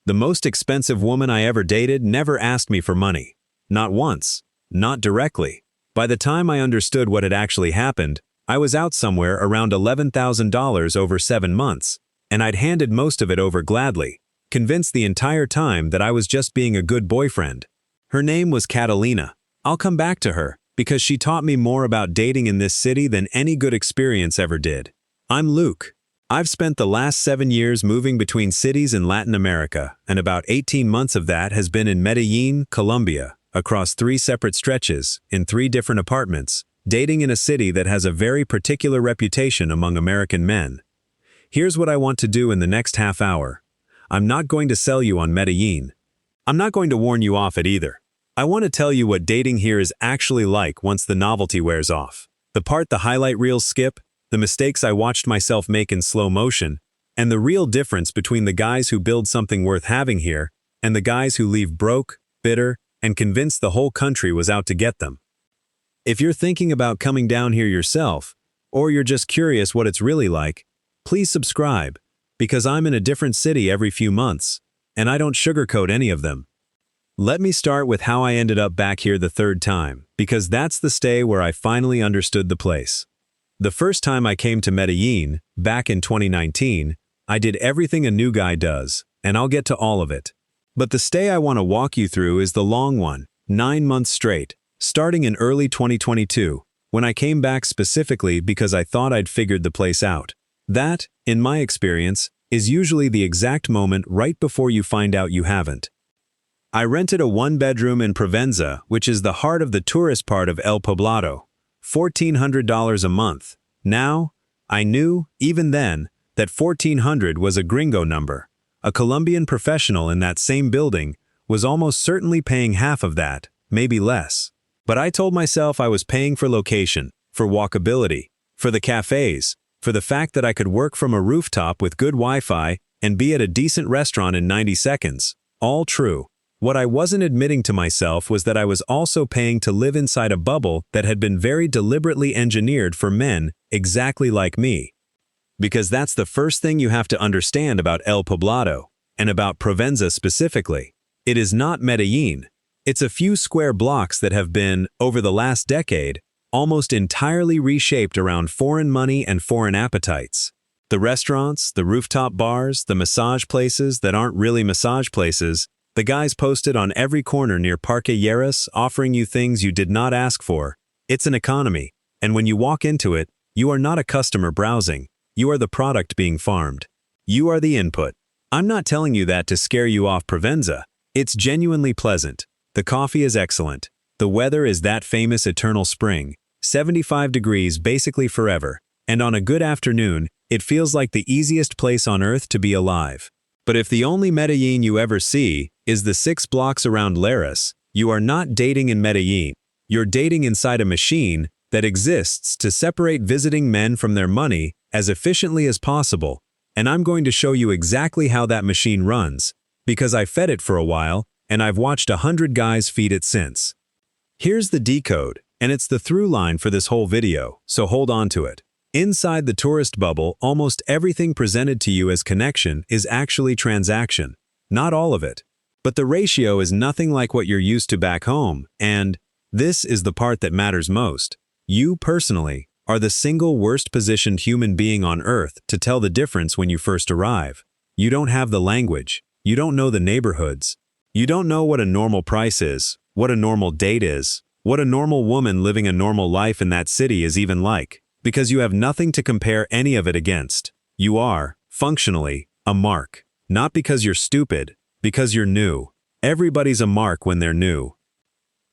The most expensive woman I ever dated never asked me for money. Not once. Not directly. By the time I understood what had actually happened, I was out somewhere around $11,000 over 7 months, and I'd handed most of it over gladly, convinced the entire time that I was just being a good boyfriend. Her name was Catalina. I'll come back to her, because she taught me more about dating in this city than any good experience ever did. I'm Luke. I've spent the last 7 years moving between cities in Latin America, and about 18 months of that has been in Medellín, Colombia, across 3 separate stretches, in 3 different apartments, dating in a city that has a very particular reputation among American men. Here's what I want to do in the next half hour. I'm not going to sell you on Medellín. I'm not going to warn you off it either. I want to tell you what dating here is actually like once the novelty wears off. The part the highlight reels skip, the mistakes I watched myself make in slow motion, and the real difference between the guys who build something worth having here and the guys who leave broke, bitter, and convinced the whole country was out to get them. If you're thinking about coming down here yourself, or you're just curious what it's really like, please subscribe, because I'm in a different city every few months, and I don't sugarcoat any of them. Let me start with how I ended up back here the 3rd time, because that's the stay where I finally understood the place. The first time I came to Medellín, back in 2019, I did everything a new guy does, and I'll get to all of it. But the stay I want to walk you through is the long one, 9 months straight, starting in early 2022, when I came back specifically because I thought I'd figured the place out. That, in my experience, is usually the exact moment right before you find out you haven't. I rented a 1-bedroom in Provenza, which is the heart of the tourist part of El Poblado, $1,400 a month. Now, I knew, even then, that 1,400 was a gringo number. A Colombian professional in that same building was almost certainly paying half of that, maybe less. But I told myself I was paying for location, for walkability, for the cafes, for the fact that I could work from a rooftop with good Wi-Fi and be at a decent restaurant in 90 seconds. All true. What I wasn't admitting to myself was that I was also paying to live inside a bubble that had been very deliberately engineered for men exactly like me. Because that's the first thing you have to understand about El Poblado, and about Provenza specifically. It is not Medellín. It's a few square blocks that have been, over the last decade, almost entirely reshaped around foreign money and foreign appetites. The restaurants, the rooftop bars, the massage places that aren't really massage places, the guys posted on every corner near Parque Lleras offering you things you did not ask for. It's an economy, and when you walk into it, you are not a customer browsing. You are the product being farmed. You are the input. I'm not telling you that to scare you off Provenza. It's genuinely pleasant. The coffee is excellent. The weather is that famous eternal spring, 75 degrees basically forever, and on a good afternoon, it feels like the easiest place on earth to be alive. But if the only Medellín you ever see is the 6 blocks around Lleras, you are not dating in Medellín. You're dating inside a machine that exists to separate visiting men from their money as efficiently as possible, and I'm going to show you exactly how that machine runs, because I fed it for a while, and I've watched 100 guys feed it since. Here's the decode, and it's the through line for this whole video, so hold on to it. Inside the tourist bubble, almost everything presented to you as connection is actually transaction. Not all of it. But the ratio is nothing like what you're used to back home, and this is the part that matters most. You, personally, are the single worst positioned human being on earth to tell the difference when you first arrive. You don't have the language. You don't know the neighborhoods. You don't know what a normal price is, what a normal date is, what a normal woman living a normal life in that city is even like, because you have nothing to compare any of it against. You are, functionally, a mark. Not because you're stupid, because you're new. Everybody's a mark when they're new.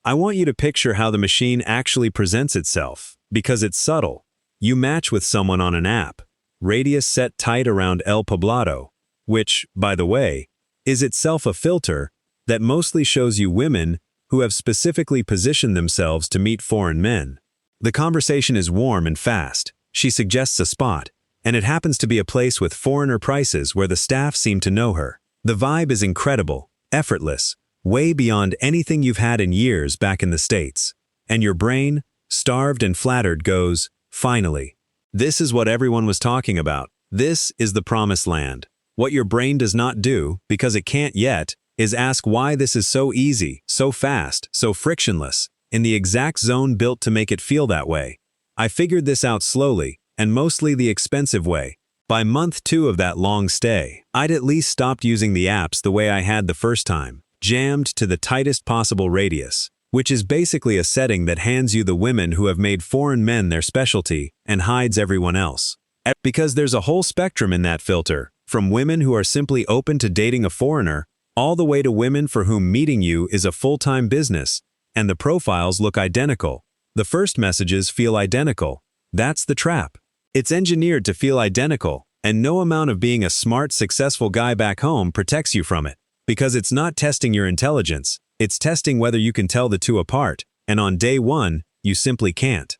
I want you to picture how the machine actually presents itself, because it's subtle. You match with someone on an app, radius set tight around El Poblado, which, by the way, is itself a filter that mostly shows you women who have specifically positioned themselves to meet foreign men. The conversation is warm and fast. She suggests a spot, and it happens to be a place with foreigner prices where the staff seem to know her. The vibe is incredible, effortless, way beyond anything you've had in years back in the States. And your brain, starved and flattered, goes, finally. This is what everyone was talking about. This is the promised land. What your brain does not do, because it can't yet, is ask why this is so easy, so fast, so frictionless, in the exact zone built to make it feel that way. I figured this out slowly, and mostly the expensive way. By month 2 of that long stay, I'd at least stopped using the apps the way I had the first time, jammed to the tightest possible radius, which is basically a setting that hands you the women who have made foreign men their specialty and hides everyone else. Because there's a whole spectrum in that filter, from women who are simply open to dating a foreigner, all the way to women for whom meeting you is a full-time business, and the profiles look identical. The first messages feel identical. That's the trap. It's engineered to feel identical, and no amount of being a smart, successful guy back home protects you from it. Because it's not testing your intelligence, it's testing whether you can tell the two apart, and on day 1, you simply can't.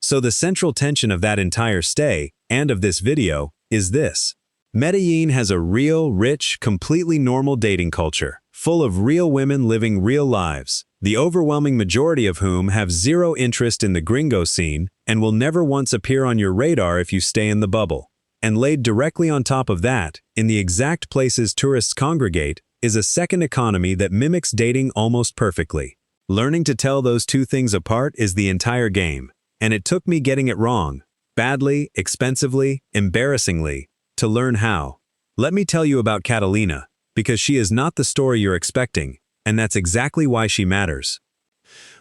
So the central tension of that entire stay, and of this video, is this. Medellín has a real, rich, completely normal dating culture, full of real women living real lives, the overwhelming majority of whom have zero interest in the gringo scene and will never once appear on your radar if you stay in the bubble. And laid directly on top of that, in the exact places tourists congregate, is a second economy that mimics dating almost perfectly. Learning to tell those two things apart is the entire game, and it took me getting it wrong, badly, expensively, embarrassingly, to learn how. Let me tell you about Catalina, because she is not the story you're expecting, and that's exactly why she matters.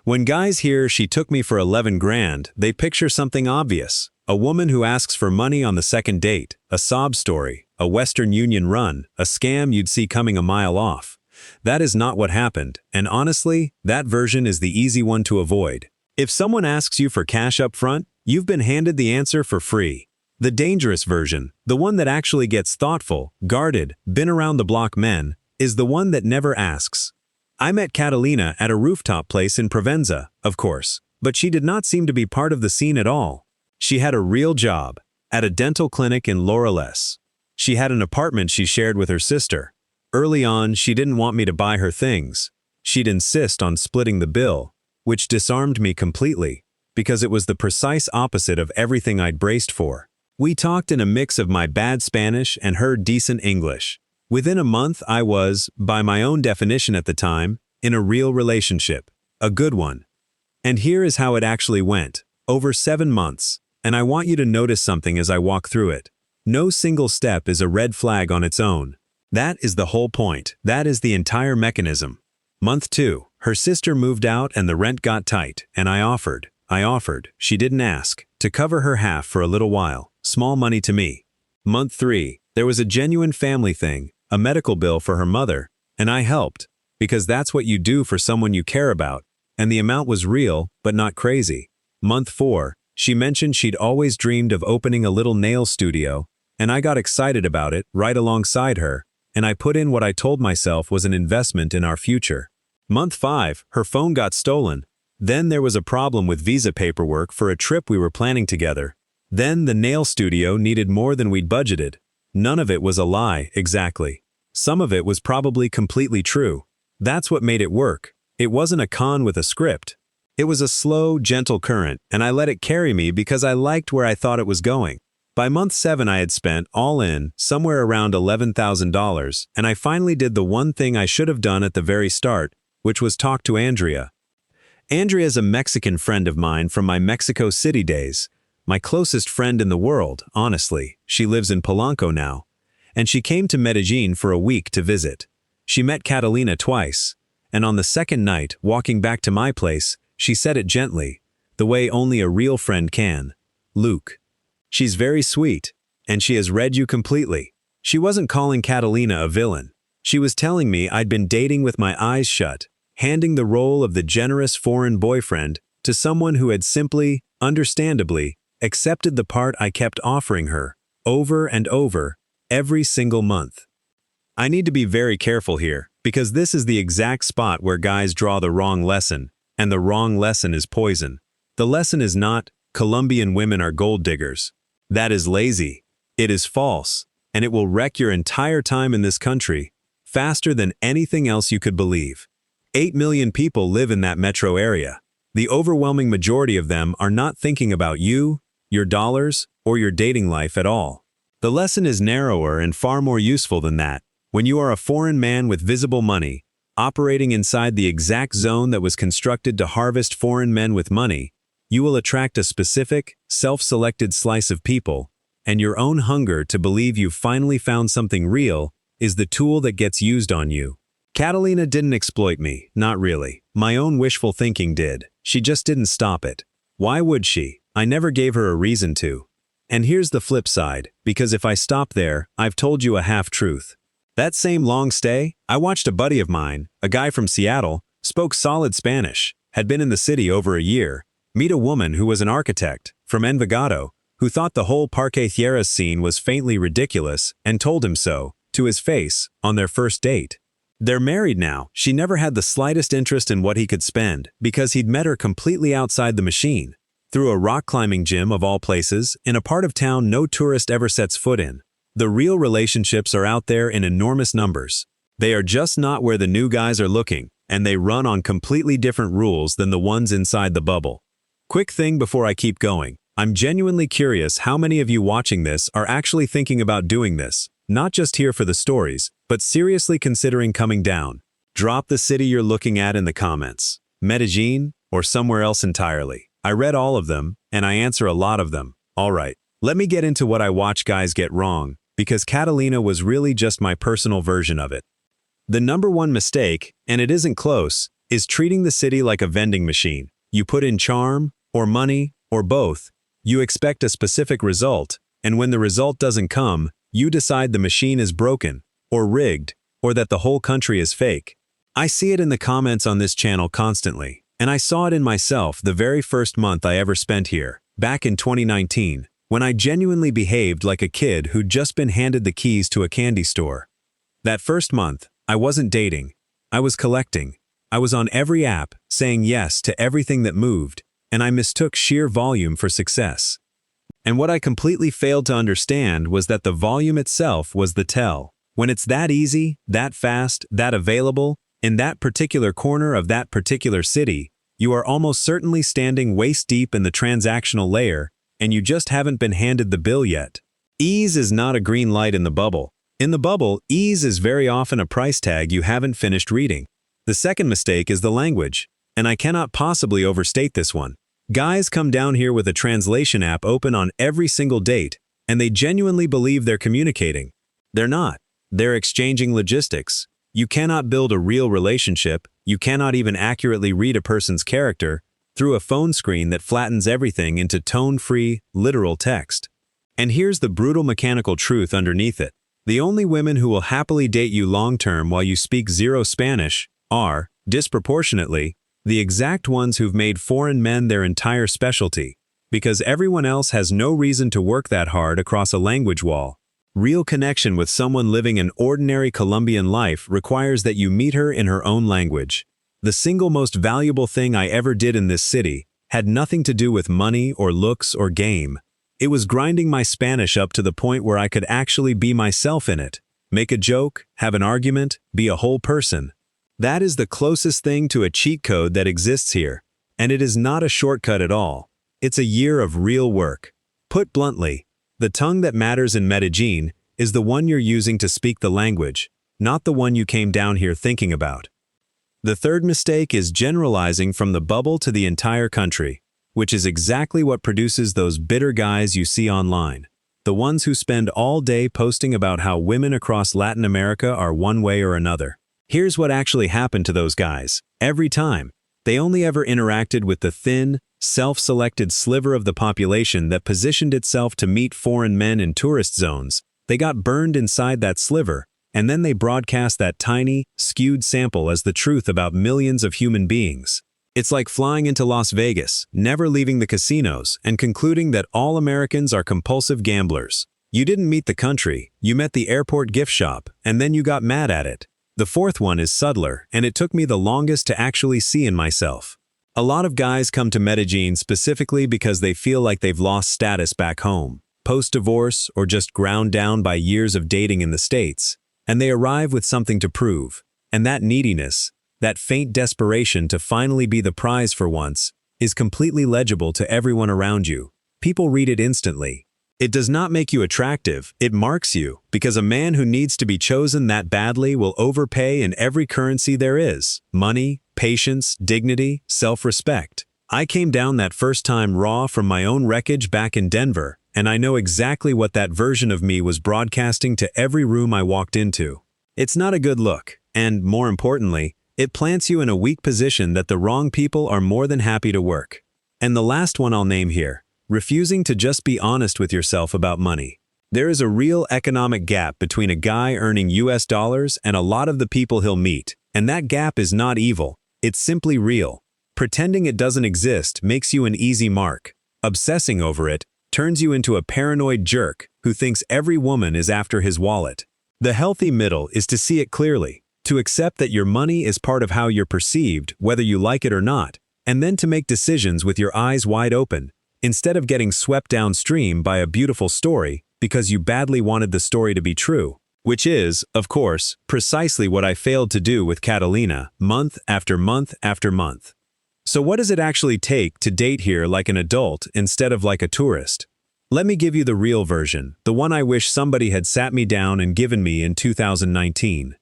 When guys hear she took me for 11 grand, they picture something obvious. A woman who asks for money on the second date, a sob story, a Western Union run, a scam you'd see coming a mile off. That is not what happened, and honestly, that version is the easy one to avoid. If someone asks you for cash up front, you've been handed the answer for free. The dangerous version, the one that actually gets thoughtful, guarded, been around the block men, is the one that never asks. I met Catalina at a rooftop place in Provenza, of course, but she did not seem to be part of the scene at all. She had a real job, at a dental clinic in Laureless. She had an apartment she shared with her sister. Early on, she didn't want me to buy her things. She'd insist on splitting the bill, which disarmed me completely, because it was the precise opposite of everything I'd braced for. We talked in a mix of my bad Spanish and her decent English. Within a month, I was, by my own definition at the time, in a real relationship. A good one. And here is how it actually went. Over 7 months. And I want you to notice something as I walk through it. No single step is a red flag on its own. That is the whole point. That is the entire mechanism. Month 2. Her sister moved out and the rent got tight, and I offered, she didn't ask, to cover her half for a little while. Small money to me. Month 3. There was a genuine family thing, a medical bill for her mother, and I helped, because that's what you do for someone you care about, and the amount was real, but not crazy. Month 4. She mentioned she'd always dreamed of opening a little nail studio, and I got excited about it right alongside her, and I put in what I told myself was an investment in our future. Month 5. Her phone got stolen. Then there was a problem with visa paperwork for a trip we were planning together. Then the nail studio needed more than we'd budgeted. None of it was a lie, exactly. Some of it was probably completely true. That's what made it work. It wasn't a con with a script. It was a slow, gentle current, and I let it carry me because I liked where I thought it was going. By month 7 I had spent, all in, somewhere around $11,000, and I finally did the one thing I should have done at the very start, which was talk to Andrea. Andrea's a Mexican friend of mine from my Mexico City days. My closest friend in the world, honestly. She lives in Polanco now. And she came to Medellín for a week to visit. She met Catalina twice, and on the second night, walking back to my place, she said it gently, the way only a real friend can. Luke. She's very sweet, and she has read you completely. She wasn't calling Catalina a villain. She was telling me I'd been dating with my eyes shut, handing the role of the generous foreign boyfriend to someone who had simply, understandably, accepted the part I kept offering her, over and over, every single month. I need to be very careful here, because this is the exact spot where guys draw the wrong lesson, and the wrong lesson is poison. The lesson is not, Colombian women are gold diggers. That is lazy. It is false, and it will wreck your entire time in this country, faster than anything else you could believe. 8 million people live in that metro area. The overwhelming majority of them are not thinking about you, your dollars, or your dating life at all. The lesson is narrower and far more useful than that. When you are a foreign man with visible money, operating inside the exact zone that was constructed to harvest foreign men with money, you will attract a specific, self-selected slice of people, and your own hunger to believe you've finally found something real is the tool that gets used on you. Catalina didn't exploit me, not really. My own wishful thinking did. She just didn't stop it. Why would she? I never gave her a reason to. And here's the flip side, because if I stop there, I've told you a half-truth. That same long stay, I watched a buddy of mine, a guy from Seattle, spoke solid Spanish, had been in the city over a year, meet a woman who was an architect, from Envigado, who thought the whole Parque Tierras scene was faintly ridiculous and told him so, to his face, on their first date. They're married now. She never had the slightest interest in what he could spend because he'd met her completely outside the machine, through a rock climbing gym of all places, in a part of town no tourist ever sets foot in. The real relationships are out there in enormous numbers. They are just not where the new guys are looking, and they run on completely different rules than the ones inside the bubble. Quick thing before I keep going. I'm genuinely curious how many of you watching this are actually thinking about doing this, not just here for the stories, but seriously considering coming down. Drop the city you're looking at in the comments. Medellín, or somewhere else entirely. I read all of them, and I answer a lot of them. Alright, let me get into what I watch guys get wrong, because Catalina was really just my personal version of it. The number one mistake, and it isn't close, is treating the city like a vending machine. You put in charm, or money, or both. You expect a specific result, and when the result doesn't come, you decide the machine is broken, or rigged, or that the whole country is fake. I see it in the comments on this channel constantly, and I saw it in myself the very first month I ever spent here, back in 2019, when I genuinely behaved like a kid who'd just been handed the keys to a candy store. That first month, I wasn't dating. I was collecting. I was on every app, saying yes to everything that moved, and I mistook sheer volume for success. And what I completely failed to understand was that the volume itself was the tell. When it's that easy, that fast, that available, in that particular corner of that particular city, you are almost certainly standing waist-deep in the transactional layer, and you just haven't been handed the bill yet. Ease is not a green light in the bubble. In the bubble, ease is very often a price tag you haven't finished reading. The second mistake is the language, and I cannot possibly overstate this one. Guys come down here with a translation app open on every single date, and they genuinely believe they're communicating. They're not. They're exchanging logistics. You cannot build a real relationship, you cannot even accurately read a person's character, through a phone screen that flattens everything into tone-free, literal text. And here's the brutal mechanical truth underneath it. The only women who will happily date you long-term while you speak zero Spanish are, disproportionately, the exact ones who've made foreign men their entire specialty, because everyone else has no reason to work that hard across a language wall. Real connection with someone living an ordinary Colombian life requires that you meet her in her own language. The single most valuable thing I ever did in this city had nothing to do with money or looks or game. It was grinding my Spanish up to the point where I could actually be myself in it. Make a joke, have an argument, be a whole person. That is the closest thing to a cheat code that exists here, and it is not a shortcut at all. It's a year of real work. Put bluntly, the tongue that matters in Medellín is the one you're using to speak the language, not the one you came down here thinking about. The third mistake is generalizing from the bubble to the entire country, which is exactly what produces those bitter guys you see online. The ones who spend all day posting about how women across Latin America are one way or another. Here's what actually happened to those guys. Every time, they only ever interacted with the thin, self-selected sliver of the population that positioned itself to meet foreign men in tourist zones. They got burned inside that sliver, and then they broadcast that tiny, skewed sample as the truth about millions of human beings. It's like flying into Las Vegas, never leaving the casinos, and concluding that all Americans are compulsive gamblers. You didn't meet the country, you met the airport gift shop, and then you got mad at it. The fourth one is subtler, and it took me the longest to actually see in myself. A lot of guys come to Medellín specifically because they feel like they've lost status back home, post-divorce, or just ground down by years of dating in the States, and they arrive with something to prove. And that neediness, that faint desperation to finally be the prize for once, is completely legible to everyone around you. People read it instantly. It does not make you attractive, it marks you, because a man who needs to be chosen that badly will overpay in every currency there is: money, patience, dignity, self-respect. I came down that first time raw from my own wreckage back in Denver, and I know exactly what that version of me was broadcasting to every room I walked into. It's not a good look, and, more importantly, it plants you in a weak position that the wrong people are more than happy to work. And the last one I'll name here: refusing to just be honest with yourself about money. There is a real economic gap between a guy earning US dollars and a lot of the people he'll meet, and that gap is not evil, it's simply real. Pretending it doesn't exist makes you an easy mark. Obsessing over it turns you into a paranoid jerk who thinks every woman is after his wallet. The healthy middle is to see it clearly, to accept that your money is part of how you're perceived, whether you like it or not, and then to make decisions with your eyes wide open, instead of getting swept downstream by a beautiful story because you badly wanted the story to be true. Which is, of course, precisely what I failed to do with Catalina, month after month after month. So what does it actually take to date here like an adult instead of like a tourist? Let me give you the real version, the one I wish somebody had sat me down and given me in 2019.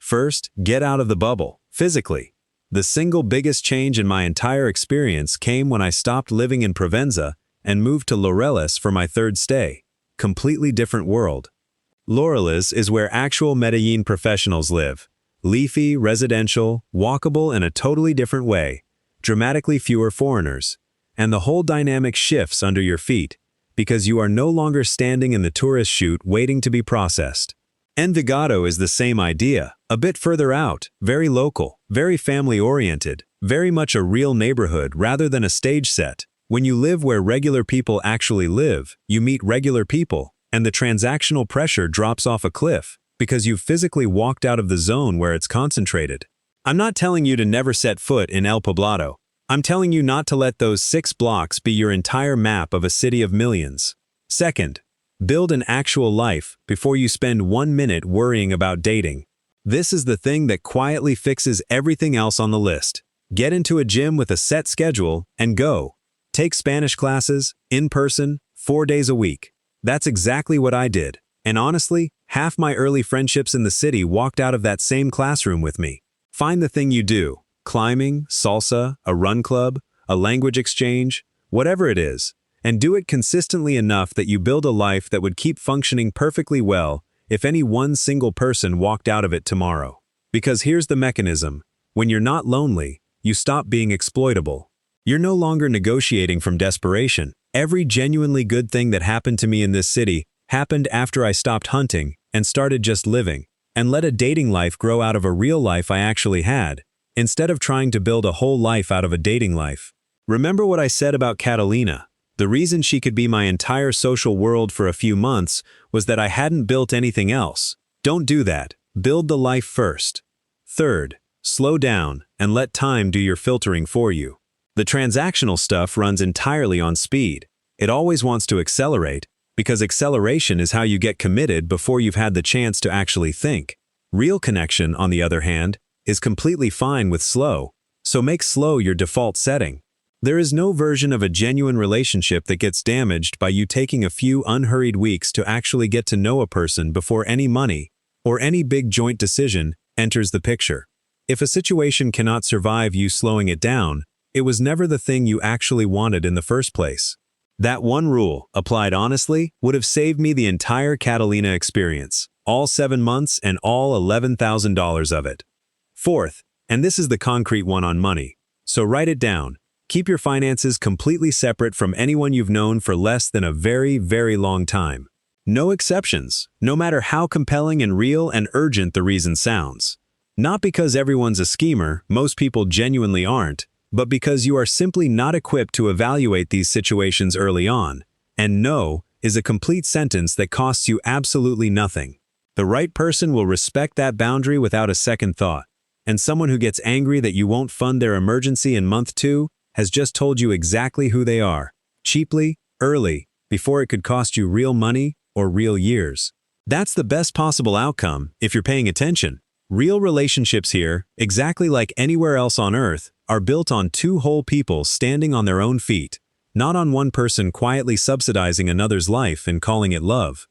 First, get out of the bubble, physically. The single biggest change in my entire experience came when I stopped living in Provenza and moved to Laureles for my third stay. Completely different world. Laureles is where actual Medellín professionals live. Leafy, residential, walkable in a totally different way. Dramatically fewer foreigners. And the whole dynamic shifts under your feet, because you are no longer standing in the tourist chute waiting to be processed. Envigado is the same idea, a bit further out, very local, very family-oriented, very much a real neighborhood rather than a stage set. When you live where regular people actually live, you meet regular people, and the transactional pressure drops off a cliff, because you've physically walked out of the zone where it's concentrated. I'm not telling you to never set foot in El Poblado. I'm telling you not to let those 6 blocks be your entire map of a city of millions. Second, build an actual life before you spend 1 minute worrying about dating. This is the thing that quietly fixes everything else on the list. Get into a gym with a set schedule and go. Take Spanish classes, in person, 4 days a week. That's exactly what I did. And honestly, half my early friendships in the city walked out of that same classroom with me. Find the thing you do. Climbing, salsa, a run club, a language exchange, whatever it is. And do it consistently enough that you build a life that would keep functioning perfectly well if any one single person walked out of it tomorrow. Because here's the mechanism. When you're not lonely, you stop being exploitable. You're no longer negotiating from desperation. Every genuinely good thing that happened to me in this city happened after I stopped hunting and started just living, and let a dating life grow out of a real life I actually had, instead of trying to build a whole life out of a dating life. Remember what I said about Catalina? The reason she could be my entire social world for a few months was that I hadn't built anything else. Don't do that. Build the life first. Third, slow down and let time do your filtering for you. The transactional stuff runs entirely on speed. It always wants to accelerate, because acceleration is how you get committed before you've had the chance to actually think. Real connection, on the other hand, is completely fine with slow, so make slow your default setting. There is no version of a genuine relationship that gets damaged by you taking a few unhurried weeks to actually get to know a person before any money, or any big joint decision, enters the picture. If a situation cannot survive you slowing it down, it was never the thing you actually wanted in the first place. That one rule, applied honestly, would have saved me the entire Catalina experience, all 7 months and all $11,000 of it. Fourth, and this is the concrete one on money, so write it down. Keep your finances completely separate from anyone you've known for less than a very, very long time. No exceptions, no matter how compelling and real and urgent the reason sounds. Not because everyone's a schemer, most people genuinely aren't, but because you are simply not equipped to evaluate these situations early on. And no is a complete sentence that costs you absolutely nothing. The right person will respect that boundary without a second thought. And someone who gets angry that you won't fund their emergency in month 2 has just told you exactly who they are. Cheaply, early, before it could cost you real money or real years. That's the best possible outcome if you're paying attention. Real relationships here, exactly like anywhere else on Earth, are built on 2 whole people standing on their own feet. not on one person quietly subsidizing another's life and calling it love.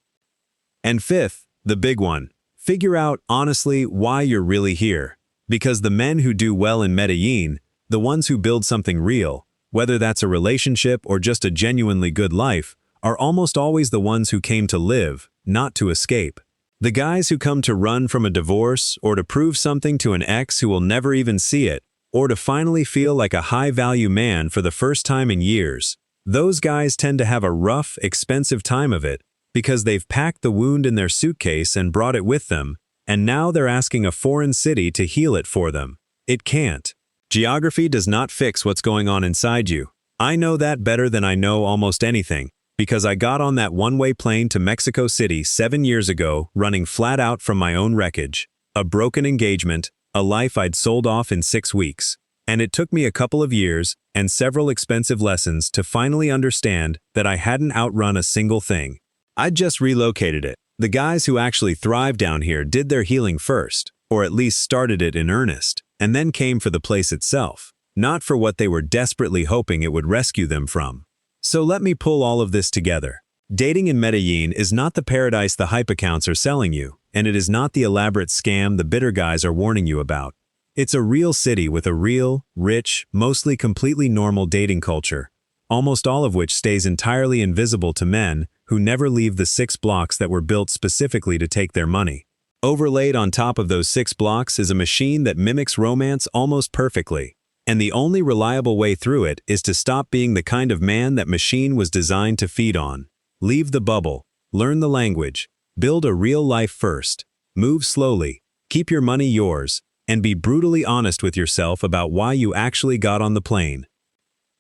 And fifth, the big one, figure out, honestly, why you're really here. Because the men who do well in Medellín, the ones who build something real, whether that's a relationship or just a genuinely good life, are almost always the ones who came to live, not to escape. The guys who come to run from a divorce or to prove something to an ex who will never even see it, or to finally feel like a high-value man for the first time in years, those guys tend to have a rough, expensive time of it because they've packed the wound in their suitcase and brought it with them, and now they're asking a foreign city to heal it for them. It can't. Geography does not fix what's going on inside you. I know that better than I know almost anything, because I got on that one-way plane to Mexico City 7 years ago, running flat out from my own wreckage, a broken engagement, a life I'd sold off in 6 weeks. And it took me a couple of years and several expensive lessons to finally understand that I hadn't outrun a single thing. I'd just relocated it. The guys who actually thrive down here did their healing first, or at least started it in earnest, and then came for the place itself, not for what they were desperately hoping it would rescue them from. So let me pull all of this together. Dating in Medellín is not the paradise the hype accounts are selling you, and it is not the elaborate scam the bitter guys are warning you about. It's a real city with a real, rich, mostly completely normal dating culture, almost all of which stays entirely invisible to men who never leave the 6 blocks that were built specifically to take their money. Overlaid on top of those 6 blocks is a machine that mimics romance almost perfectly, and the only reliable way through it is to stop being the kind of man that machine was designed to feed on. Leave the bubble, learn the language, build a real life first, move slowly, keep your money yours, and be brutally honest with yourself about why you actually got on the plane.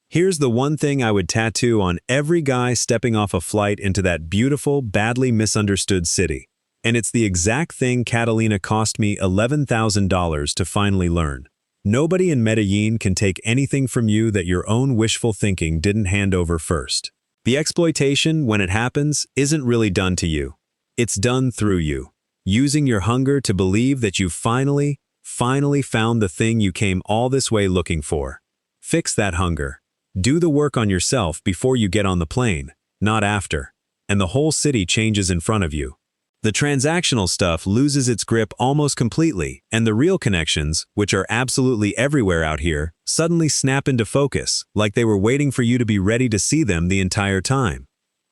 Here's the one thing I would tattoo on every guy stepping off a flight into that beautiful, badly misunderstood city. And it's the exact thing Catalina cost me $11,000 to finally learn. Nobody in Medellín can take anything from you that your own wishful thinking didn't hand over first. The exploitation, when it happens, isn't really done to you. It's done through you, using your hunger to believe that you finally found the thing you came all this way looking for. Fix that hunger. Do the work on yourself before you get on the plane, not after, and the whole city changes in front of you. The transactional stuff loses its grip almost completely, and the real connections, which are absolutely everywhere out here, suddenly snap into focus, like they were waiting for you to be ready to see them the entire time.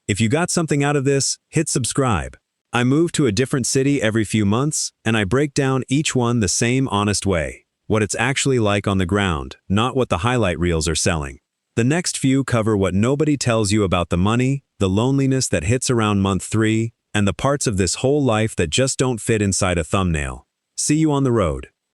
If you got something out of this, hit subscribe. I move to a different city every few months, and I break down each one the same honest way, what it's actually like on the ground, not what the highlight reels are selling. The next few cover what nobody tells you about the money, the loneliness that hits around month 3, and the parts of this whole life that just don't fit inside a thumbnail. See you on the road.